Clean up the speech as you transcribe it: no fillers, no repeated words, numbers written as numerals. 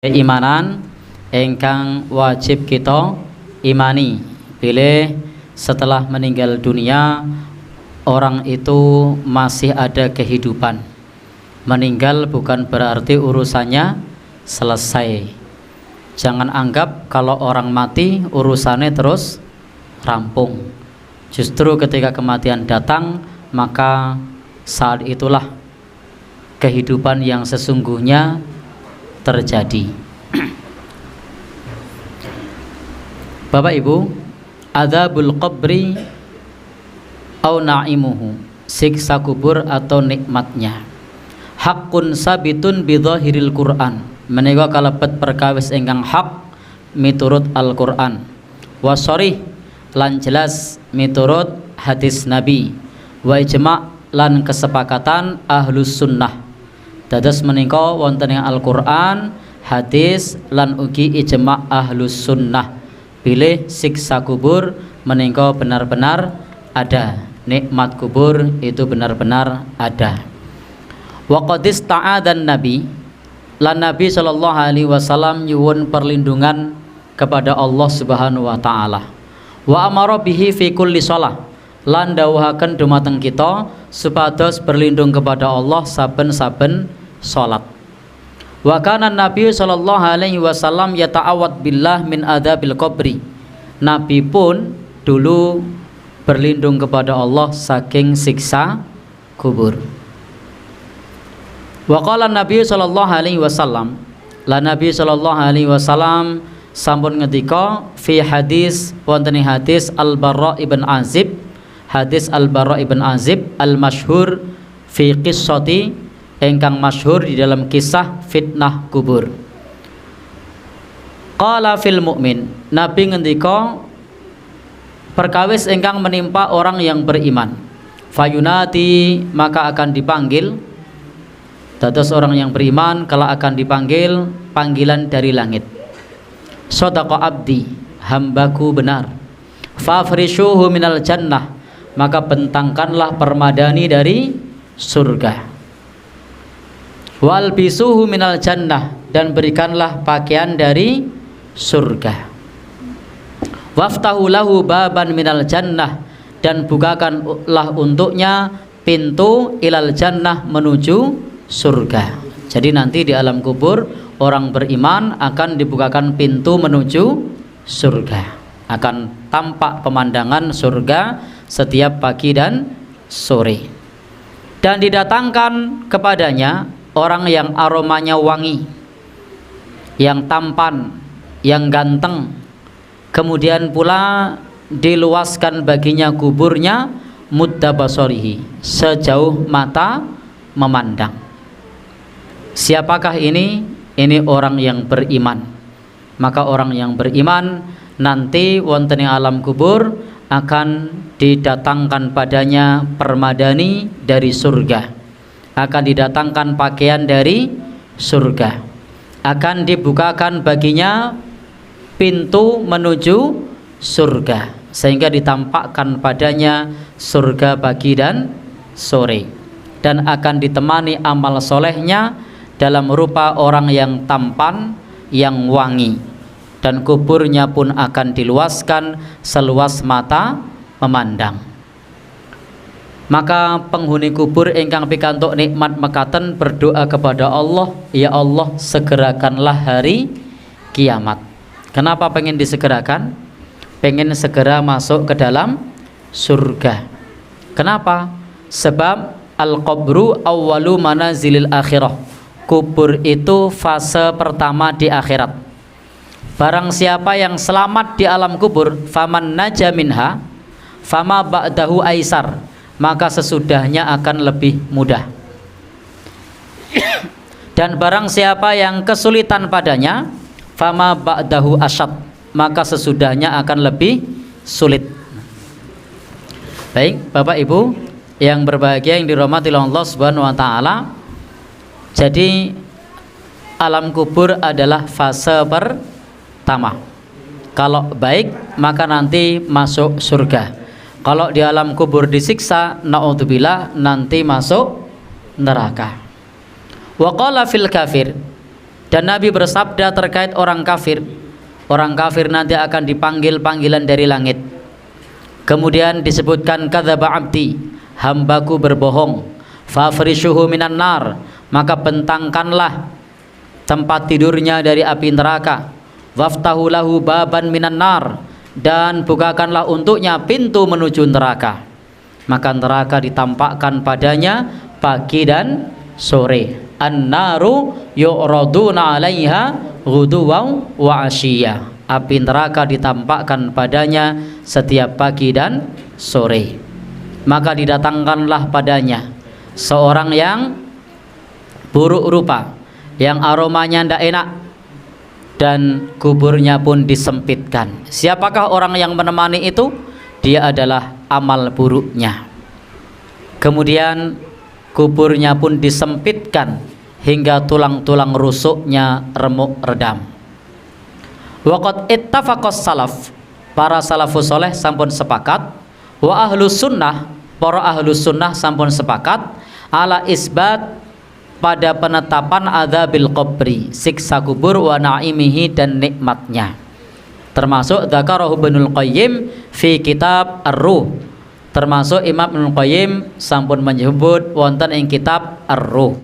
Keimanan ingkang wajib kita imani bilih setelah meninggal dunia orang itu masih ada kehidupan. Meninggal bukan berarti urusannya selesai. Jangan anggap kalau orang mati urusannya terus rampung. Justru ketika kematian datang, maka saat itulah kehidupan yang sesungguhnya terjadi. Bapak Ibu, adzabul qabri au na'imuhu, siksa kubur atau nikmatnya, haqqun sabitun bidhahiril Qur'an, menika kalebet perkawis ingkang hak miturut Al-Qur'an, wa sharih lan jelas miturut hadis Nabi, wa ijma' lan kesepakatan ahlus sunnah. Dados menika wonten ing Al-Qur'an, hadis lan ugi ijma' ahlus sunnah bilih siksa kubur menika benar-benar ada, nikmat kubur itu benar-benar ada. Wa qad ista'adzan Nabi, lan Nabi sallallahu alaihi wasallam nyuwun perlindungan kepada Allah Subhanahu wa taala. Wa amara bihi fi kulli shalah, lan dawuhaken dumateng kita supados berlindung kepada Allah saben-saben salat. Wa kana Nabi sallallahu alaihi wasallam yata'awwad billah min adzabil qabri. Nabi pun dulu berlindung kepada Allah saking siksa kubur. Wa qala Nabi sallallahu alaihi wasallam, la Nabi sallallahu alaihi wasallam sampun ngendika fi hadis wonten hadis Al-Barra ibn Azib, hadis Al-Barra ibn Azib al-masyhur fi qissati, engkang masyhur di dalam kisah fitnah kubur. Qala fil mu'min, Nabi ngendika perkawis engkang menimpa orang yang beriman, fayunati, maka akan dipanggil. Dados orang yang beriman kala akan dipanggil panggilan dari langit, sadaqa abdi, hambaku benar, fafrishuhu minal jannah, maka bentangkanlah permadani dari surga, wal bisuhu minal jannah, dan berikanlah pakaian dari surga, waftahu lahu baban minal jannah, dan bukakanlah untuknya pintu ilal jannah, menuju surga. Jadi nanti di alam kubur orang beriman akan dibukakan pintu menuju surga, akan tampak pemandangan surga setiap pagi dan sore, dan didatangkan kepadanya orang yang aromanya wangi, yang tampan, yang ganteng. Kemudian pula diluaskan baginya kuburnya mudda basarihi, sejauh mata memandang. Siapakah ini? Ini orang yang beriman. Maka orang yang beriman nanti wonten ing alam kubur akan didatangkan padanya permadani dari surga, akan didatangkan pakaian dari surga, akan dibukakan baginya pintu menuju surga, sehingga ditampakkan padanya surga pagi dan sore, dan akan ditemani amal solehnya dalam rupa orang yang tampan, yang wangi, dan kuburnya pun akan diluaskan seluas mata memandang. Maka penghuni kubur ingkang pikantuk nikmat mekaten berdoa kepada Allah, ya Allah, segerakanlah hari kiamat. Kenapa pengen disegerakan? Pengen segera masuk ke dalam surga. Kenapa? Sebab al-qabru awwalu manazilil akhirah, kubur itu fase pertama di akhirat. Barang siapa yang selamat di alam kubur, faman naja minha fama ba'dahu aisar, maka sesudahnya akan lebih mudah. Dan barang siapa yang kesulitan padanya, fama ba'dahu asyad, maka sesudahnya akan lebih sulit. Baik, Bapak Ibu yang berbahagia yang dirahmati Allah Subhanahu wa taala. Jadi alam kubur adalah fase pertama. Kalau baik maka nanti masuk surga. Kalau di alam kubur disiksa, naudzubillah, nanti masuk neraka. Wa qala fil kafir, Dan Nabi bersabda terkait orang kafir nanti akan dipanggil panggilan dari langit. Kemudian disebutkan kadzaba abdi, hambaku berbohong, fafrishuhu minan nar, maka bentangkanlah tempat tidurnya dari api neraka, waftahu lahu baban minan nar, dan bukakanlah untuknya pintu menuju neraka. Maka neraka ditampakkan padanya pagi dan sore. An-naru yu'raduna 'alaiha ghuduwan wa 'ashiyya. Api neraka ditampakkan padanya setiap pagi dan sore. Maka didatangkanlah padanya seorang yang buruk rupa, yang aromanya tidak enak, dan kuburnya pun disempitkan. Siapakah orang yang menemani itu? Dia adalah amal buruknya. Kemudian kuburnya pun disempitkan hingga tulang-tulang rusuknya remuk redam. Waqad ittafaqas salaf, para salafus soleh sampun sepakat, wa ahlus sunnah, para ahlus sunnah sampun sepakat, ala isbat, pada penetapan adzabil qabri, siksa kubur, wa naimihi, dan nikmatnya. Termasuk dzakarahu Ibnul Qayyim fi kitab Ar-Ruh, termasuk Imam Ibnul Qayyim sampun menyebut wonten ing kitab Ar-Ruh.